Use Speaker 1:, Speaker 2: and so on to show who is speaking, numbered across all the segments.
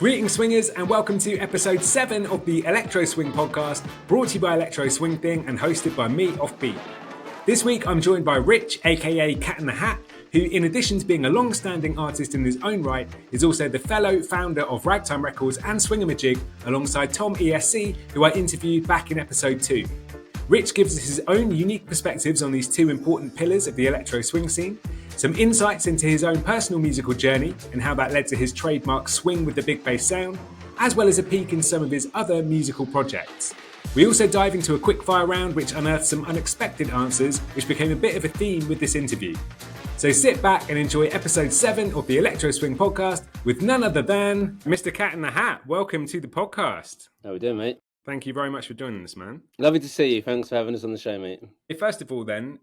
Speaker 1: Greetings swingers and welcome to episode 7 of the Electro Swing podcast, brought to you by Electro Swing Thing and hosted by me, Offbeat. This week I'm joined by Rich, aka Cat in the Hat, who in addition to being a long-standing artist in his own right, is also the fellow founder of Ragtime Records and Swingamajig, alongside Tom ESC, who I interviewed back in episode 2. Rich gives us his own unique perspectives on these two important pillars of the electro swing scene, some insights into his own personal musical journey and how that led to his trademark swing with the big bass sound, as well as a peek in some of his other musical projects. We also dive into a quickfire round which unearthed some unexpected answers, which became a bit of a theme with this interview. So sit back and enjoy episode 7 of the Electro Swing podcast with none other than Mr. Cat in the Hat. Welcome to the podcast.
Speaker 2: How we doing, mate?
Speaker 1: Thank you very much for joining us, man.
Speaker 2: Lovely to see you. Thanks for having us on the show, mate.
Speaker 1: First of all, then,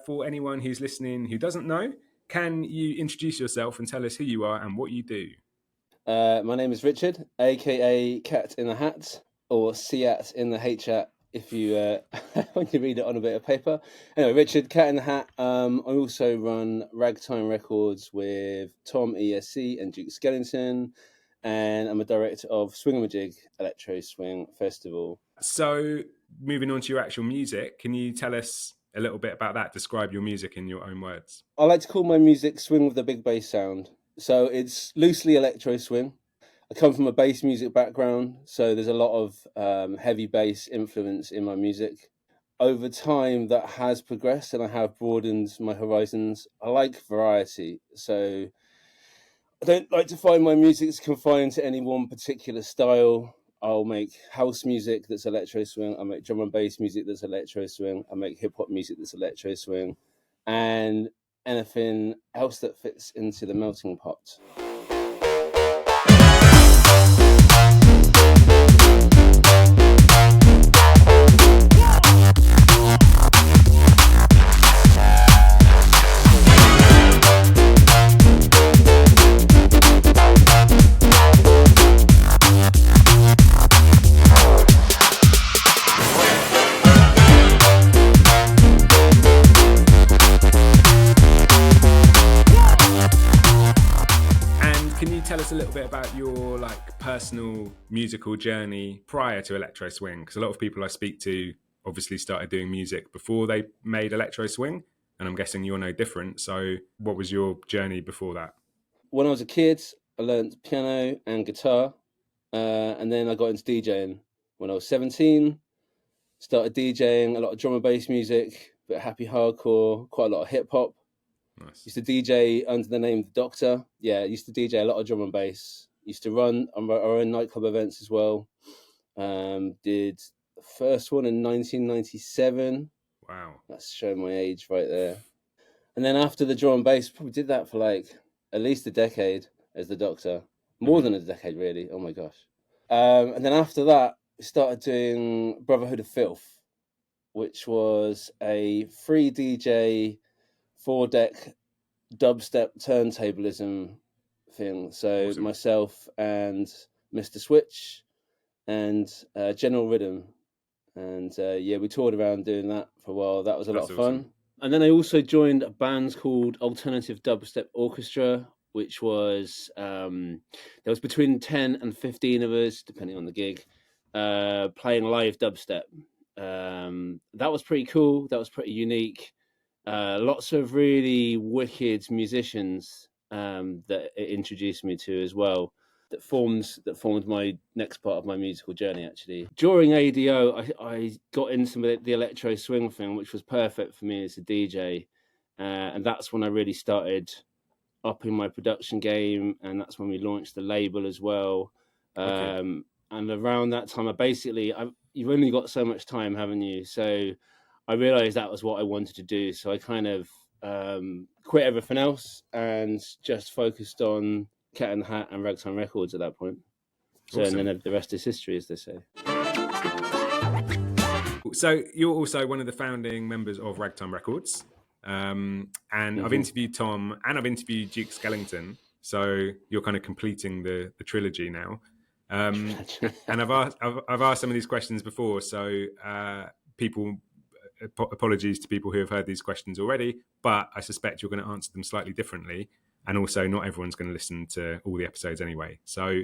Speaker 1: for anyone who's listening who doesn't know, can you introduce yourself and tell us who you are and what you do?
Speaker 2: My name is Richard, aka Cat in the Hat, or Ciat in the H-Hat if you when you read it on a bit of paper. Anyway, Richard, Cat in the Hat. I also run Ragtime Records with Tom ESC and Duke Skellington. And I'm a director of Swingamajig Electro Swing Festival.
Speaker 1: So, moving on to your actual music, can you tell us a little bit about that? Describe your music in your own words.
Speaker 2: I like to call my music swing with a big bass sound. So it's loosely electro swing. I come from a bass music background, so there's a lot of heavy bass influence in my music. Over time, that has progressed and I have broadened my horizons. I like variety, so I don't like to find my music's confined to any one particular style. I'll make house music that's electro swing. I'll make drum and bass music that's electro swing. I'll make hip hop music that's electro swing. And anything else that fits into the melting pot.
Speaker 1: Tell us a little bit about your personal musical journey prior to electro swing, because a lot of people I speak to obviously started doing music before they made electro swing, and I'm guessing you're no different. So what was your journey before that?
Speaker 2: When I was a kid, I learned piano and guitar, and then I got into DJing. When I was 17, started DJing a lot of drum and bass music, a bit of happy hardcore, quite a lot of hip hop.
Speaker 1: Nice.
Speaker 2: Used to DJ under the name The Doctor. Yeah, used to DJ a lot of drum and bass. Used to run our own nightclub events as well. Did the first one in 1997.
Speaker 1: Wow.
Speaker 2: That's showing my age right there. And then after the drum and bass, probably did that for at least a decade as The Doctor. More than a decade, really. Oh my gosh. And then after that, we started doing Brotherhood of Filth, which was a free DJ 4-deck dubstep turntablism thing. So awesome. Myself and Mr. Switch and General Rhythm. And we toured around doing that for a while. That was a lot of fun. Awesome. And then I also joined a band called Alternative Dubstep Orchestra, which was, there was between 10 and 15 of us, depending on the gig, playing live dubstep. That was pretty cool. That was pretty unique. Lots of really wicked musicians that it introduced me to as well. That formed my next part of my musical journey. Actually, during ADO, I got into the electro swing thing, which was perfect for me as a DJ, and that's when I really started upping my production game, and that's when we launched the label as well. Okay. And around that time, you've only got so much time, haven't you? So I realized that was what I wanted to do. So I kind of quit everything else and just focused on Cat in the Hat and Ragtime Records at that point. So awesome. And then the rest is history, as they say.
Speaker 1: So you're also one of the founding members of Ragtime Records. And I've interviewed Tom and I've interviewed Duke Skellington. So you're kind of completing the trilogy now. And I've asked some of these questions before. So apologies to people who have heard these questions already, but I suspect you're going to answer them slightly differently. And also not everyone's going to listen to all the episodes anyway. So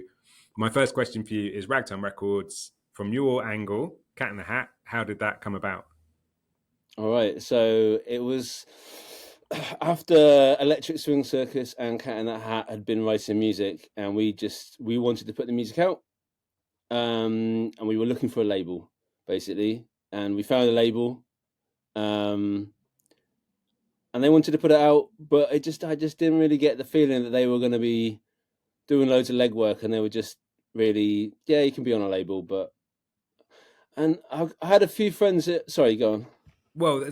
Speaker 1: My first question for you is Ragtime Records, from your angle, Cat in the Hat, how did that come about?
Speaker 2: All right, so it was after Electric Swing Circus and Cat in That Hat had been writing music, and we wanted to put the music out, and we were looking for a label, basically, and we found a label, and they wanted to put it out, but I just didn't really get the feeling that they were going to be doing loads of legwork, and they were just really, yeah, you can be on a label, but, and I had a few friends that, sorry, go on.
Speaker 1: Well,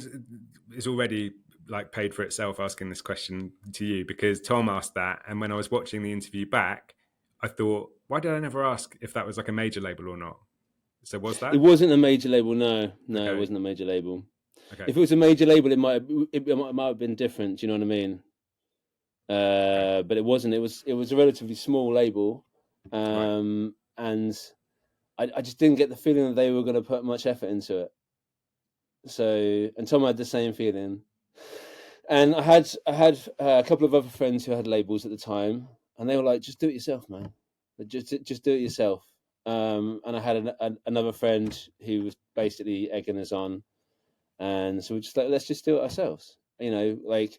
Speaker 1: it's already like paid for itself asking this question to you, because Tom asked that, and when I was watching the interview back, I thought, why did I never ask if that was like a major label or not? So was that?
Speaker 2: It wasn't a major label, no,
Speaker 1: Okay.
Speaker 2: It wasn't a major label.
Speaker 1: Okay.
Speaker 2: If it was a major label, it might have been different. Do you know what I mean?
Speaker 1: Okay.
Speaker 2: But it wasn't. It was a relatively small label,
Speaker 1: Right.
Speaker 2: and I just didn't get the feeling that they were going to put much effort into it. So, and Tom had the same feeling, and I had a couple of other friends who had labels at the time, and they were like, "Just do it yourself, man. Just do it yourself." And I had another friend who was basically egging us on, and so we just like, let's just do it ourselves. You know, like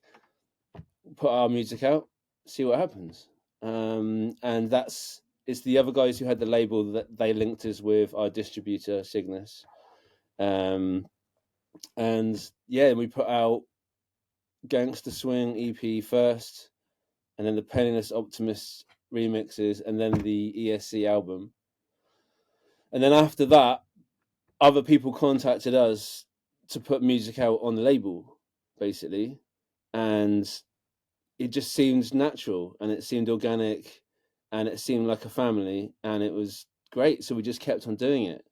Speaker 2: put our music out, see what happens. And it's the other guys who had the label that they linked us with our distributor Cygnus. And yeah, we put out Gangster Swing EP first, and then the Penniless Optimist remixes, and then the ESC album. And then after that, other people contacted us to put music out on the label, basically. And it just seemed natural, and it seemed organic, and it seemed like a family, and it was great. So we just kept on doing it.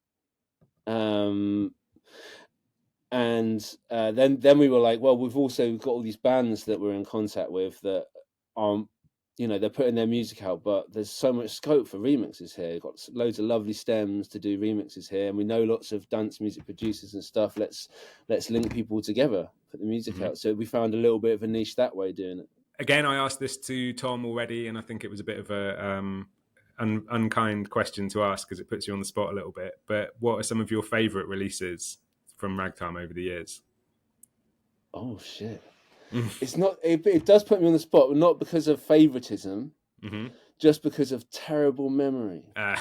Speaker 2: And then we were like, well, we've also got all these bands that we're in contact with that aren't, you know, they're putting their music out, but there's so much scope for remixes here. We've got loads of lovely stems to do remixes here, and we know lots of dance music producers and stuff. Let's link people together, put the music out. So we found a little bit of a niche that way doing it.
Speaker 1: Again, I asked this to Tom already, and I think it was a bit of a unkind question to ask because it puts you on the spot a little bit. But what are some of your favourite releases from Ragtime over the years?
Speaker 2: Oh shit! It's not. It does put me on the spot, but not because of favoritism, just because of terrible memory.
Speaker 1: And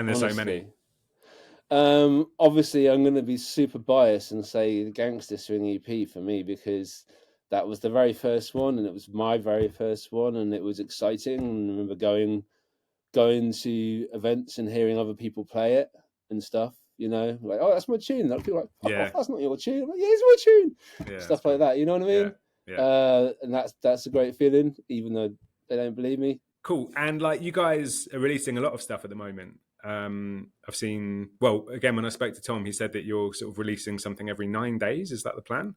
Speaker 1: there's honestly so many.
Speaker 2: Obviously, I'm going to be super biased and say the Gangster Swing EP for me, because that was the very first one, and it was my very first one, and it was exciting. And I remember going to events and hearing other people play it and stuff. You know, like, oh, that's my tune. Like, people are like, oh, that's not your tune. I'm like, yeah, it's my tune. Yeah, stuff like that. You know what I mean? Yeah. And that's a great feeling, even though they don't believe me.
Speaker 1: Cool. And like, you guys are releasing a lot of stuff at the moment. I've seen, well, again, when I spoke to Tom, he said that you're sort of releasing something every 9 days. Is that the plan?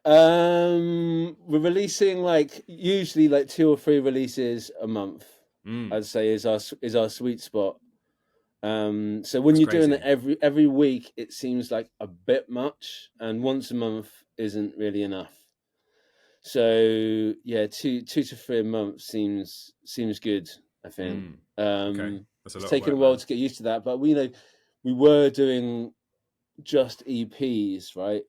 Speaker 2: We're releasing usually 2 or 3 releases a month. I'd say is our sweet spot. So when you're doing it every week, it seems like a bit much, and once a month isn't really enough. So yeah, 2 to 3 a month seems good, I think.
Speaker 1: Okay.
Speaker 2: It's taken a while to get used to that, but we were doing just EPs, right?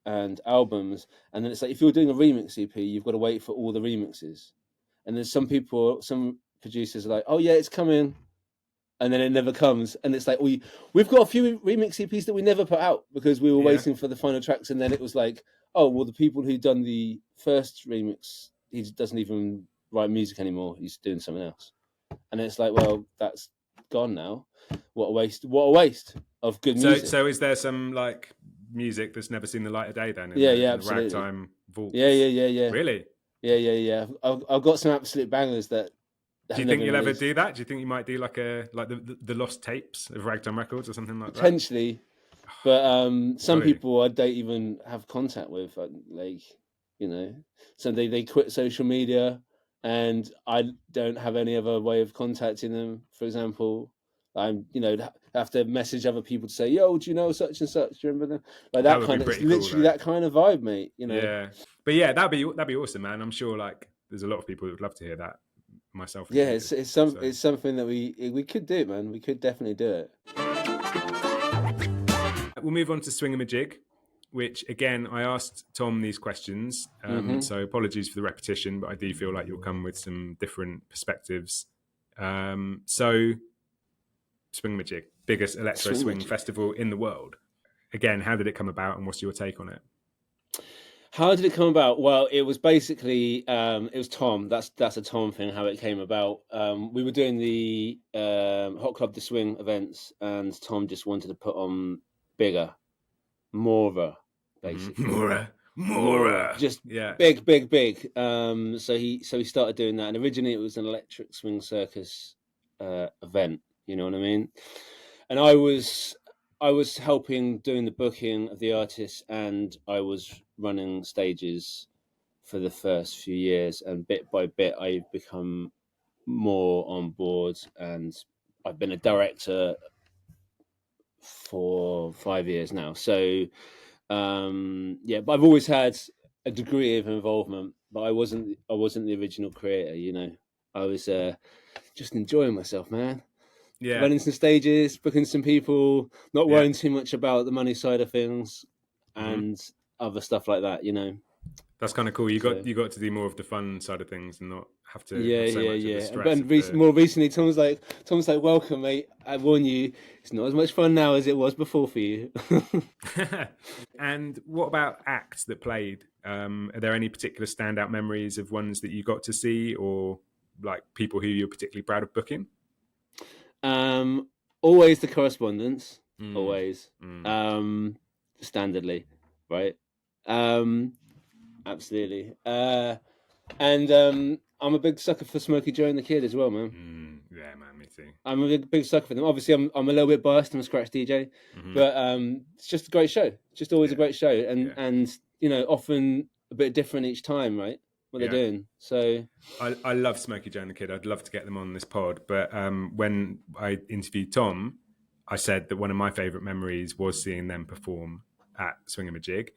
Speaker 2: And albums, and then it's like if you're doing a remix EP, you've got to wait for all the remixes. And there's some producers are like, oh yeah, it's coming, and then it never comes, and it's like we've got a few remix EPs that we never put out because we were waiting for the final tracks, and then it was like, oh well, the people who done the first remix, he doesn't even write music anymore, he's doing something else. And it's like, well, that's gone now. What a waste of good music.
Speaker 1: So is there some music that's never seen the light of day then?
Speaker 2: Yeah,
Speaker 1: absolutely. The Ragtime vaults?
Speaker 2: Yeah.
Speaker 1: Really?
Speaker 2: Yeah. I've got some absolute bangers that.
Speaker 1: Do you think you'll ever do that? Do you think you might do the lost tapes of Ragtime Records or something like that?
Speaker 2: Potentially, but some people I don't even have contact with, so they quit social media, and I don't have any other way of contacting them. For example, I'm have to message other people to say, yo, do you know such and such? Do you remember them? Like that kind of, it's literally that kind of vibe, mate.
Speaker 1: Yeah, but yeah, that'd be awesome, man. I'm sure there's a lot of people who would love to hear that. myself.
Speaker 2: Yeah,
Speaker 1: included.
Speaker 2: it's something that we could do, man. We could definitely do it.
Speaker 1: We'll move on to Swingamajig, which again I asked Tom these questions. So apologies for the repetition, but I do feel like you'll come with some different perspectives. So Swingamajig, biggest electro swing festival in the world. Again, how did it come about, and what's your take on it?
Speaker 2: How did it come about? Well, it was basically it was Tom. That's a Tom thing. How it came about. We were doing the Hot Club to Swing events, and Tom just wanted to put on bigger, more, basically more, just big. So he started doing that, and originally it was an Electric Swing Circus event. You know what I mean? And I was helping doing the booking of the artists, and I was running stages for the first few years, and bit by bit I've become more on board, and I've been a director for 5 years now. So but I've always had a degree of involvement, but I wasn't the original creator, you know. I was just enjoying myself, man. Yeah, running some stages, booking some people, not worrying too much about the money side of things, and other stuff like that. You know,
Speaker 1: that's kind of cool. You got to do more of the fun side of things and not have to have so much of the stress.
Speaker 2: More recently, Tom's like, "Welcome, mate. I warn you, it's not as much fun now as it was before for you."
Speaker 1: And what about acts that played? Are there any particular standout memories of ones that you got to see, or like people who you're particularly proud of booking?
Speaker 2: Always the correspondence, always, standardly, right? Absolutely. And I'm a big sucker for Smokey Joe and the Kid as well, man.
Speaker 1: Yeah, man, me too.
Speaker 2: I'm a big sucker for them. Obviously, I'm a little bit biased. I'm a scratch DJ, but it's just a great show. Just always a great show, and you know, often a bit different each time, right? What they're doing. So
Speaker 1: I love Smokey Joe and the Kid. I'd love to get them on this pod, but when I interviewed Tom, I said that one of my favourite memories was seeing them perform at Swingamajig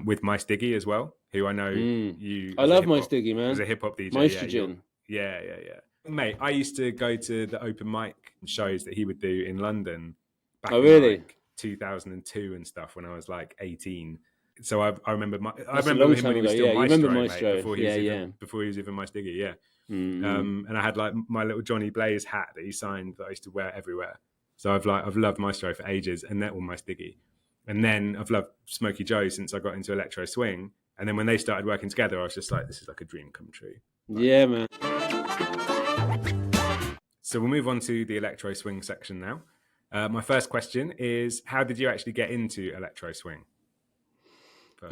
Speaker 1: with Mice Diggy as well, who I know you.
Speaker 2: I love Mice Diggy, man.
Speaker 1: As a hip hop DJ, yeah. Mate, I used to go to the open mic shows that he would do in London back in like 2002 and stuff when I was like 18. So I remember him when he was still Maestro, mate, before he was even Mice Diggy, and I had like my little Johnny Blaze hat that he signed that I used to wear everywhere. So I've loved Maestro for ages, and then Mice Diggy, and then I've loved Smokey Joe since I got into Electro Swing, and then when they started working together, I was just like, this is like a dream come true.
Speaker 2: Yeah, man.
Speaker 1: So we'll move on to the Electro Swing section now. My first question is, how did you actually get into Electro Swing?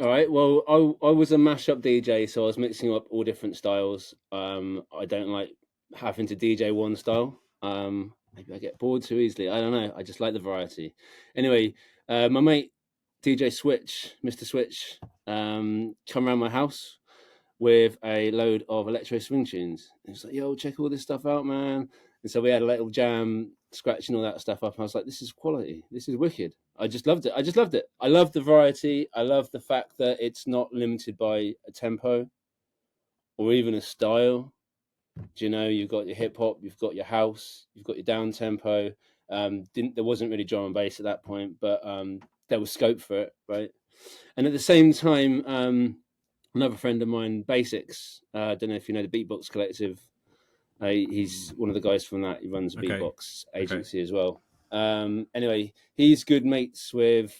Speaker 2: All right. Well, I was a mashup DJ, so I was mixing up all different styles. I don't like having to DJ one style. Maybe I get bored too easily. I don't know. I just like the variety. Anyway, my mate DJ Switch, Mr. Switch, come around my house with a load of Electro Swing tunes. He was like, "Yo, check all this stuff out, man." And so we had a little jam, scratching all that stuff up. I was like, "This is quality. This is wicked." I just loved it. I love the variety. I love the fact that it's not limited by a tempo or even a style. Do you know, you've got your hip hop, you've got your house, you've got your down tempo. There wasn't really drum and bass at that point, but there was scope for it, right? And at the same time, another friend of mine, Basics, I don't know if you know the Beatbox Collective. He's one of the guys from that. He runs a Beatbox agency as well. Anyway, he was good mates with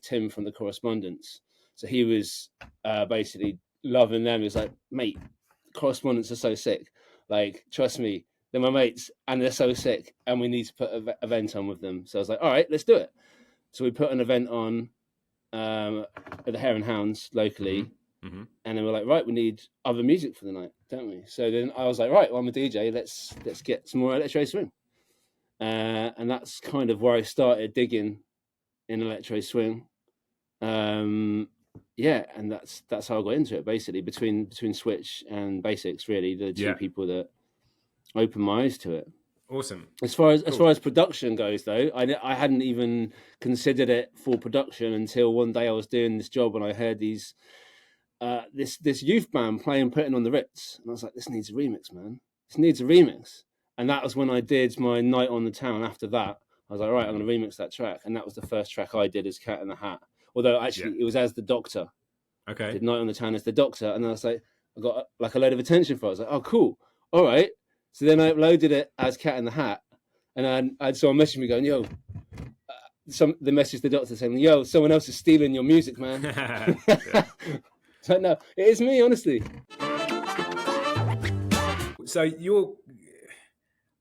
Speaker 2: Tim from the Correspondence. So he was basically loving them. He was like, "Mate, Correspondence are so sick. Like, trust me, they're my mates and they're so sick, and we need to put an event on with them." So I was like, "All right, let's do it." So we put an event on at the Hare and Hounds locally. And then we're like, right, we need other music for the night, don't we? So then I was like, right, well, I'm a DJ. Let's get some more Electro Swing. And that's kind of where I started digging in Electro Swing. And that's how I got into it, basically, between Switch and Basics, really, the two people that opened my eyes to it.
Speaker 1: Awesome.
Speaker 2: As far as production goes, though, I hadn't even considered it for production until one day I was doing this job and I heard these this youth band putting on the Ritz, and I was like, this needs a remix, man. This needs a remix. And that was when I did my Night on the Town. After that, I was like, right, I'm going to remix that track, and that was the first track I did as Cat in the Hat. Although actually, it was as the Doctor.
Speaker 1: Okay.
Speaker 2: I did Night on the Town as the Doctor, and I was like, I got like a load of attention for it. I was like, oh, cool, all right. So then I uploaded it as Cat in the Hat, and I had someone message me going, yo. The message the Doctor saying, "Yo, someone else is stealing your music, man." So no, it is me, honestly.
Speaker 1: So I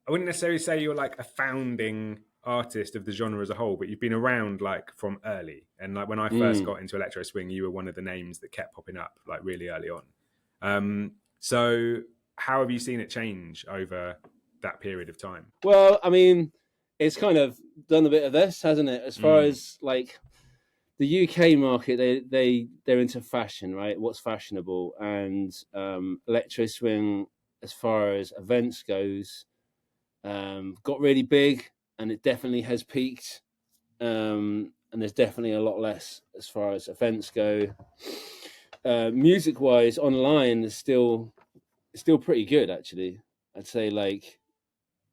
Speaker 1: wouldn't necessarily say you're like a founding artist of the genre as a whole, but you've been around like from early. And like when I first got into Electro Swing, you were one of the names that kept popping up like really early on. So how have you seen it change over that period of time?
Speaker 2: Well, I mean, it's kind of done a bit of this, hasn't it? As far as like the UK market, they're into fashion, right? What's fashionable, and Electro Swing, as far as events goes, got really big, and it definitely has peaked. And there's definitely a lot less as far as events go. Music-wise, online is still pretty good, actually. I'd say like.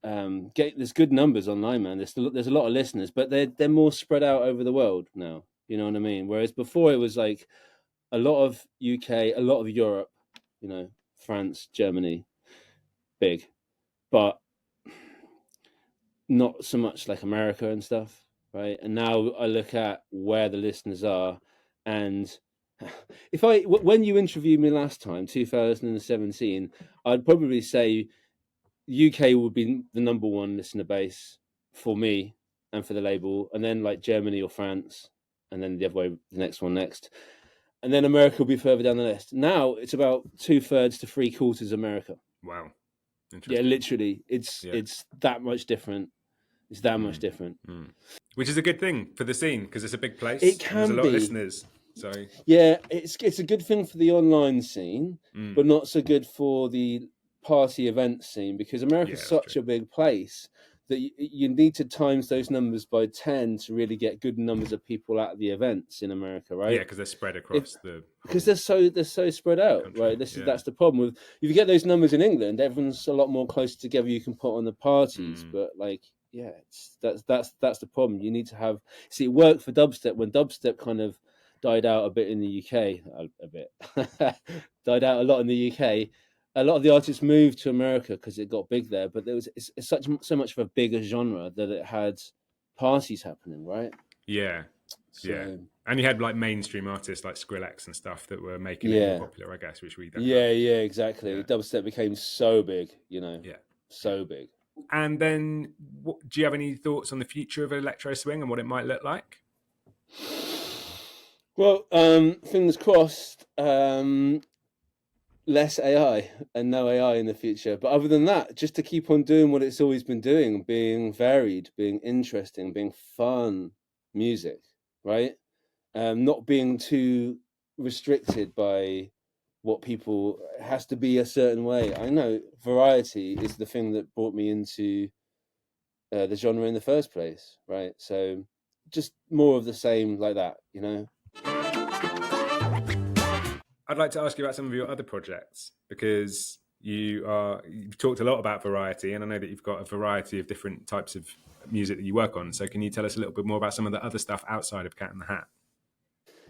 Speaker 2: There's good numbers online, man. There's a lot of listeners, but they're more spread out over the world now. You know what I mean? Whereas before it was like a lot of UK, a lot of Europe, France, Germany, big, but not so much like America and stuff, right? And now I look at where the listeners are, and when you interviewed me last time, 2017, I'd probably say UK would be the number one listener base for me and for the label, and then like Germany or France, and then the other way, the next one next, and then America will be further down the list. Now it's about 2/3 to 3/4 America.
Speaker 1: Wow,
Speaker 2: yeah, literally, it's that much different. It's that much different,
Speaker 1: which is a good thing for the scene because it's a big place.
Speaker 2: It can
Speaker 1: there's a lot
Speaker 2: be.
Speaker 1: of listeners. So
Speaker 2: yeah, it's a good thing for the online scene, but not so good for the party event scene, because America's such a big place that you need to times those numbers by 10 to really get good numbers of people at the events in America, right?
Speaker 1: Yeah, because they're spread across
Speaker 2: because they're so spread out, country. Right? That's the problem with if you get those numbers in England, everyone's a lot more close together. You can put on the parties, but like that's the problem. You need to have it worked for dubstep when dubstep kind of died out a bit in the UK, died out a lot in the UK. A lot of the artists moved to America because it got big there, but it's so much of a bigger genre that it had parties happening, right?
Speaker 1: Yeah, yeah. And you had like mainstream artists like Skrillex and stuff that were making it more popular, I guess, which we don't
Speaker 2: Yeah, exactly. Yeah. Dubstep became so big, so big.
Speaker 1: And then, do you have any thoughts on the future of Electro Swing and what it might look like?
Speaker 2: Well, fingers crossed. Less AI and no AI in the future. But other than that, just to keep on doing what it's always been doing, being varied, being interesting, being fun music, right? Not being too restricted by what people it has to be a certain way. I know variety is the thing that brought me into the genre in the first place, right? So just more of the same like that,
Speaker 1: I'd like to ask you about some of your other projects because you've talked a lot about variety, and I know that you've got a variety of different types of music that you work on. So can you tell us a little bit more about some of the other stuff outside of Cat in the Hat?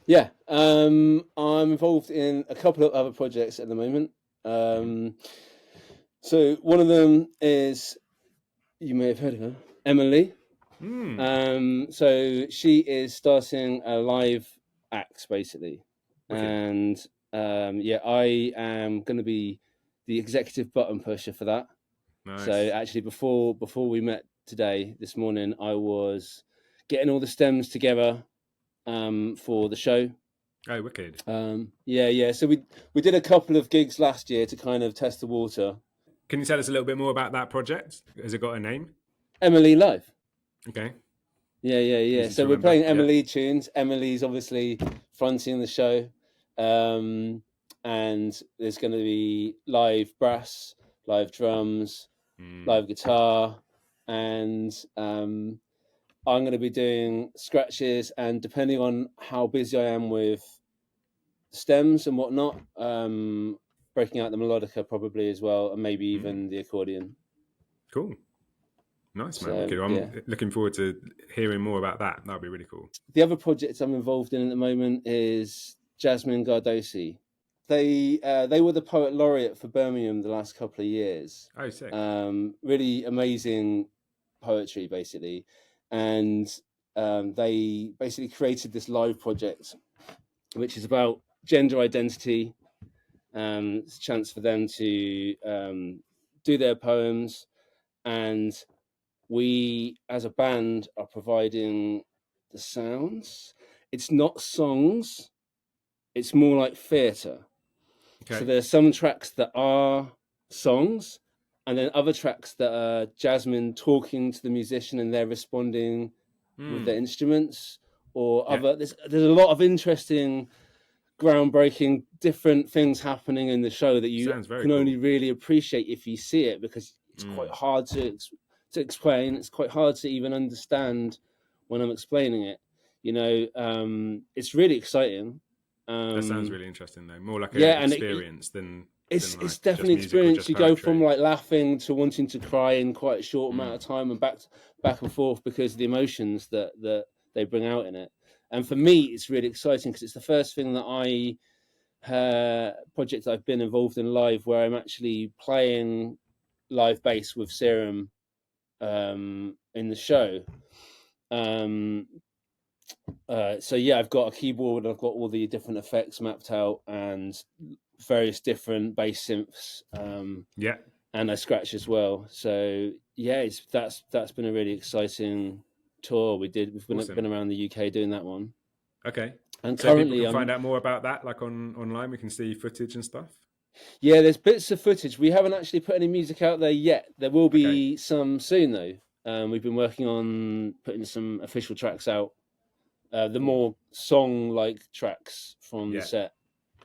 Speaker 2: Yeah, I'm involved in a couple of other projects at the moment. So one of them is, you may have heard of her, Emily. So she is starting a live act, basically. Okay. And I am going to be the executive button pusher for that. Nice. So actually, before we met this morning, I was getting all the stems together for the show.
Speaker 1: Oh, wicked.
Speaker 2: Yeah. So we did a couple of gigs last year to kind of test the water.
Speaker 1: Can you tell us a little bit more about that project? Has it got a name?
Speaker 2: Emily Live.
Speaker 1: Okay.
Speaker 2: Yeah. Easy so we're playing Emily tunes. Emily's obviously fronting the show. And there's going to be live brass, live drums, live guitar, and I'm going to be doing scratches. And depending on how busy I am with stems and whatnot, breaking out the melodica probably as well, and maybe even the accordion.
Speaker 1: Cool. Nice, man.
Speaker 2: So,
Speaker 1: Okay, I'm looking forward to hearing more about that. That'd be really cool.
Speaker 2: The other project I'm involved in at the moment is Jasmine Gardosi. They were the poet laureate for Birmingham the last couple of years.
Speaker 1: Oh, sick.
Speaker 2: Really amazing poetry, basically. And they basically created this live project, which is about gender identity. It's a chance for them to do their poems, and we as a band are providing the sounds. It's not songs, it's more like theatre. Okay. So there's some tracks that are songs, and then other tracks that are Jasmine talking to the musician and they're responding with their instruments, or other. There's a lot of interesting, groundbreaking, different things happening in the show that you can only really appreciate if you see it, because it's quite hard to explain. It's quite hard to even understand when I'm explaining it. It's really exciting.
Speaker 1: That sounds really interesting, though. More like an experience than
Speaker 2: it's definitely an experience. You go from like laughing to wanting to cry in quite a short amount of time, and back and forth because of the emotions that they bring out in it. And for me, it's really exciting because it's the first thing that project I've been involved in live where I'm actually playing live bass with Serum in the show. I've got a keyboard, I've got all the different effects mapped out and various different bass synths. And I scratch as well. So that's been a really exciting tour we did. We've been around the UK doing that one.
Speaker 1: Okay.
Speaker 2: And
Speaker 1: so currently people can find out more about that, like online. We can see footage and stuff.
Speaker 2: Yeah, there's bits of footage. We haven't actually put any music out there yet. There will be some soon, though. We've been working on putting some official tracks out. The more song-like tracks from the set.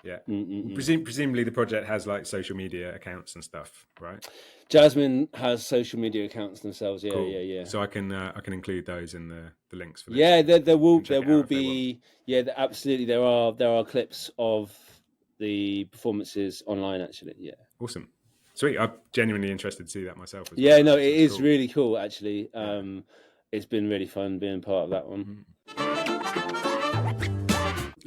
Speaker 1: Yeah. Presumably the project has like social media accounts and stuff, right?
Speaker 2: Jasmine has social media accounts themselves. Yeah, cool. Yeah.
Speaker 1: So I can include those in the links for this.
Speaker 2: Yeah, there will be. Yeah, absolutely. There are clips of the performances online. Actually, yeah.
Speaker 1: Awesome. Sweet. I'm genuinely interested to see that myself as well.
Speaker 2: Yeah, no, it is cool. Really cool. Actually, it's been really fun being part of that one.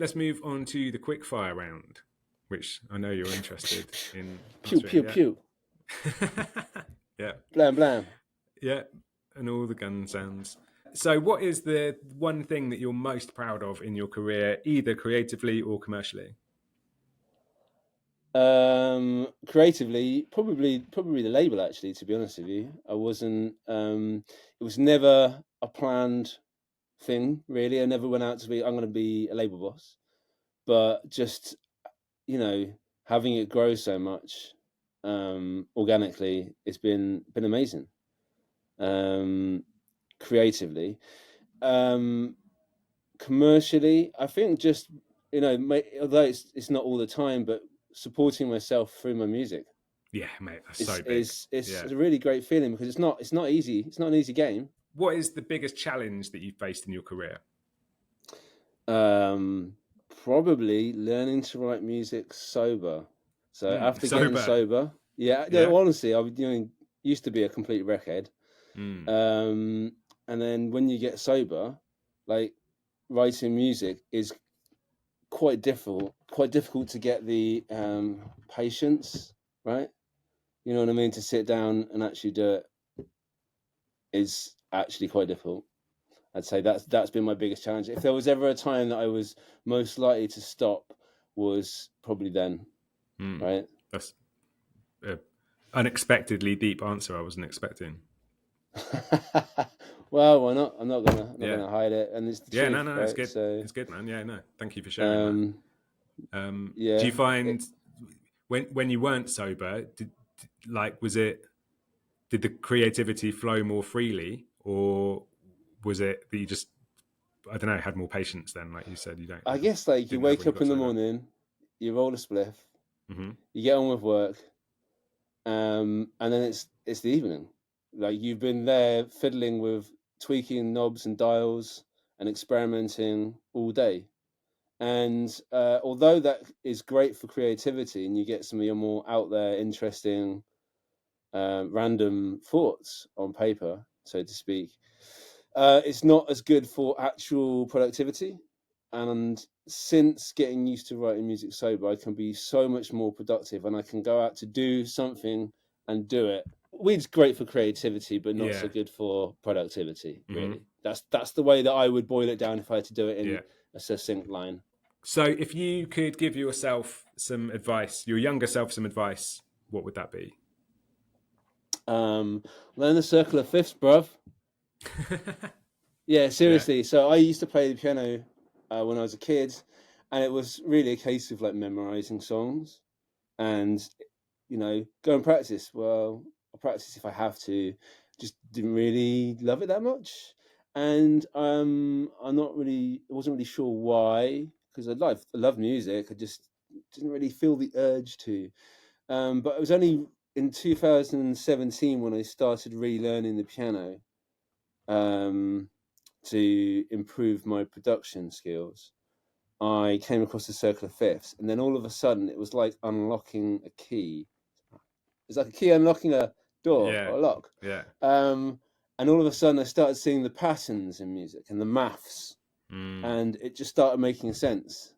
Speaker 1: Let's move on to the quickfire round, which I know you're interested in.
Speaker 2: Pew, pew, pew.
Speaker 1: Yeah.
Speaker 2: Blam, blam.
Speaker 1: Yeah, and all the gun sounds. So what is the one thing that you're most proud of in your career, either creatively or commercially?
Speaker 2: Creatively, probably the label, actually, to be honest with you. I wasn't, it was never a planned thing, really. I never went out to I'm going to be a label boss, but just, having it grow so much, organically, it's been amazing. Creatively, commercially, I think just, although it's not all the time, but supporting myself through my music.
Speaker 1: Yeah, mate, that's so big.
Speaker 2: It's a really great feeling because it's not easy. It's not an easy game.
Speaker 1: What is the biggest challenge that you've faced in your career?
Speaker 2: Probably learning to write music sober. So after getting sober, honestly, I used to be a complete wreckhead. And then when you get sober, like, writing music is quite difficult to get the patience, right? You know what I mean? To sit down and actually do it is actually quite difficult. I'd say that's been my biggest challenge. If there was ever a time that I was most likely to stop, was probably then, right?
Speaker 1: That's an unexpectedly deep answer I wasn't expecting.
Speaker 2: Well, why not? I'm not gonna hide it, and it's the truth.
Speaker 1: No,
Speaker 2: right?
Speaker 1: It's good.
Speaker 2: So,
Speaker 1: it's good, man. Yeah, no, thank you for sharing that.
Speaker 2: Yeah.
Speaker 1: Do you find when you weren't sober, did the creativity flow more freely, or was it that you just, I don't know, had more patience then, like you said?
Speaker 2: I guess like you wake up in the morning, you roll a spliff, you get on with work, and then it's the evening. Like, you've been there fiddling with tweaking knobs and dials and experimenting all day, And although that is great for creativity and you get some of your more out there, interesting, random thoughts on paper, so to speak, it's not as good for actual productivity. And since getting used to writing music sober, I can be so much more productive, and I can go out to do something and do it. Weed's great for creativity, but not so good for productivity, really. That's the way that I would boil it down if I had to do it in a succinct line.
Speaker 1: So if you could give yourself some advice, your younger self some advice, what would that be?
Speaker 2: Learn the circle of fifths, bruv. Yeah, seriously. So I used to play the piano when I was a kid, and it was really a case of like memorizing songs and, go and practice. Well, I'll practice if I have to. Just didn't really love it that much. And I wasn't really sure why, because I love music. I just didn't really feel the urge to. But it was only in 2017 when I started relearning the piano to improve my production skills. I came across the circle of fifths, and then all of a sudden it was like unlocking a key. It's like a key unlocking a door or a lock.
Speaker 1: Yeah.
Speaker 2: And all of a sudden I started seeing the patterns in music and the maths, and it just started making sense.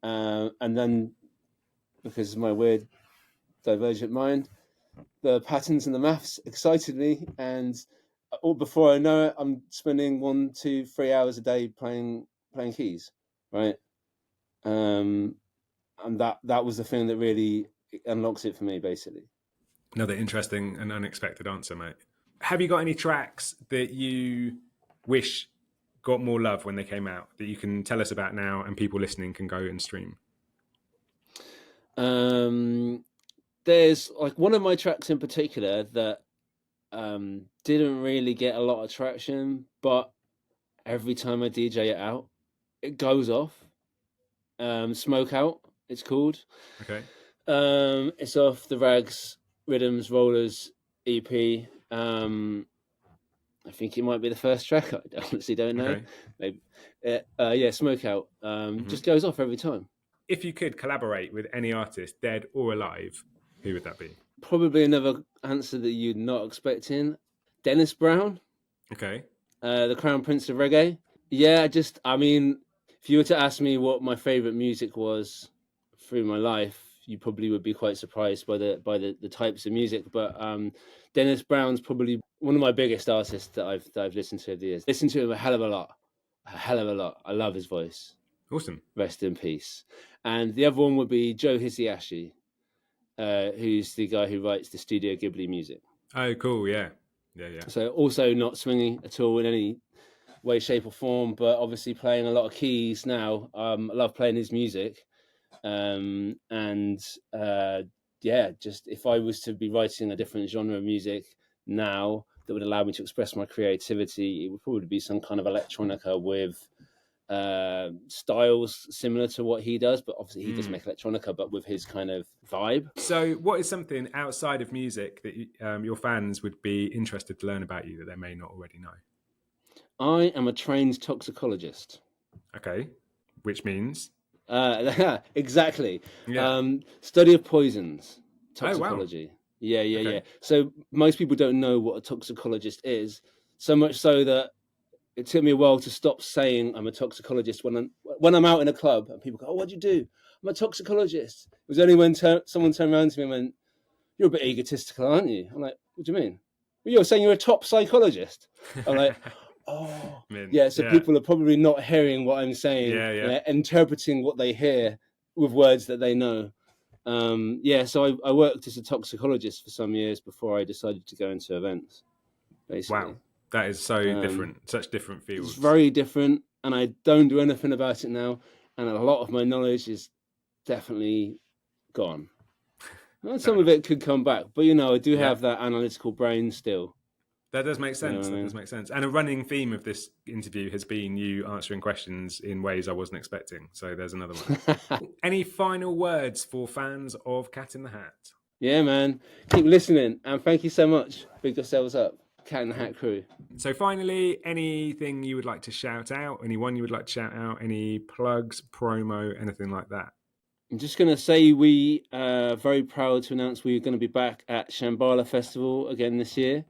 Speaker 2: And then, because of my weird divergent mind, the patterns and the maths excited me, and before I know it, I'm spending 1, 2, 3 hours a day playing keys, right? And that was the thing that really unlocks it for me, basically.
Speaker 1: Another interesting and unexpected answer, mate. Have you got any tracks that you wish got more love when they came out that you can tell us about now and people listening can go and stream?
Speaker 2: There's like one of my tracks in particular that didn't really get a lot of traction, but every time I DJ it out, it goes off. Smoke Out, it's called.
Speaker 1: Okay.
Speaker 2: It's off the Rags Rhythms Rollers EP. I think it might be the first track. I honestly don't know.
Speaker 1: Okay.
Speaker 2: Maybe. Smoke Out. Just goes off every time.
Speaker 1: If you could collaborate with any artist, dead or alive, who would that be?
Speaker 2: Probably another answer that you're not expecting. Dennis Brown.
Speaker 1: Okay.
Speaker 2: The Crown Prince of Reggae. Yeah, if you were to ask me what my favorite music was through my life, you probably would be quite surprised by the types of music. But Dennis Brown's probably one of my biggest artists that I've listened to over the years. Listened to him a hell of a lot. I love his voice.
Speaker 1: Awesome.
Speaker 2: Rest in peace. And the other one would be Joe Hisaishi, who's the guy who writes the Studio Ghibli music.
Speaker 1: Oh, cool. Yeah.
Speaker 2: So also not swingy at all in any way, shape or form, but obviously playing a lot of keys now. I love playing his music. Just if I was to be writing a different genre of music now that would allow me to express my creativity, it would probably be some kind of electronica with styles similar to what he does, but obviously he does make electronica, but with his kind of vibe.
Speaker 1: So what is something outside of music that your fans would be interested to learn about you that they may not already know?
Speaker 2: I am a trained toxicologist.
Speaker 1: Okay, which means?
Speaker 2: Exactly.
Speaker 1: Yeah.
Speaker 2: Study of poisons, toxicology.
Speaker 1: Oh, wow.
Speaker 2: Yeah. So most people don't know what a toxicologist is, so much so that it took me a while to stop saying I'm a toxicologist when I'm out in a club and people go, "Oh, what do you do?" I'm a toxicologist. It was only when someone turned around to me and went, "You're a bit egotistical, aren't you?" I'm like, "What do you mean?" "Well, you're saying you're a top psychologist." I'm like, "Oh, yeah." So people are probably not hearing what I'm saying.
Speaker 1: Yeah.
Speaker 2: Interpreting what they hear with words that they know. So I worked as a toxicologist for some years before I decided to go into events. Basically.
Speaker 1: Wow. That is so different, such different fields.
Speaker 2: It's very different, and I don't do anything about it now, and a lot of my knowledge is definitely gone. And some of it could come back, but I do have that analytical brain still.
Speaker 1: That does make sense. That does make sense. And a running theme of this interview has been you answering questions in ways I wasn't expecting. So there's another one. Any final words for fans of Cat in the Hat?
Speaker 2: Yeah, man. Keep listening, and thank you so much. Big yourselves up. Cat in the Hat crew.
Speaker 1: So finally, anything you would like to shout out? Anyone you would like to shout out? Any plugs, promo, anything like that?
Speaker 2: I'm just going to say we are very proud to announce we're going to be back at Shambhala Festival again this year.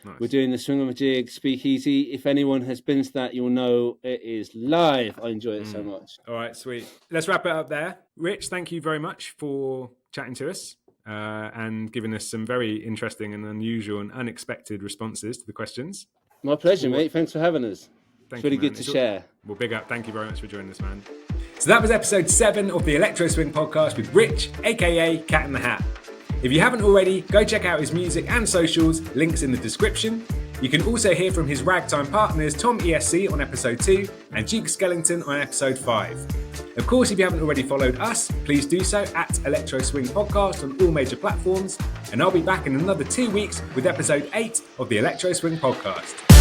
Speaker 1: Nice.
Speaker 2: We're doing the Swingamajig Speakeasy. If anyone has been to that, you'll know it is live. I enjoy it so much.
Speaker 1: All right, sweet. Let's wrap it up there. Rich, thank you very much for chatting to us and giving us some very interesting and unusual and unexpected responses to the questions.
Speaker 2: My pleasure, mate. Thanks for having us.
Speaker 1: Thank
Speaker 2: It's really
Speaker 1: you, man.
Speaker 2: good to share.
Speaker 1: Well, big up. Thank you very much for joining us, man. So that was episode 7 of the Electro Swing podcast with Rich, aka Cat in the Hat. If you haven't already, go check out his music and socials, links in the description. You can also hear from his ragtime partners Tom ESC on episode 2 and Duke Skellington on episode 5. Of course, if you haven't already followed us, please do so at Electro Swing Podcast on all major platforms. And I'll be back in another 2 weeks with episode 8 of the Electro Swing podcast.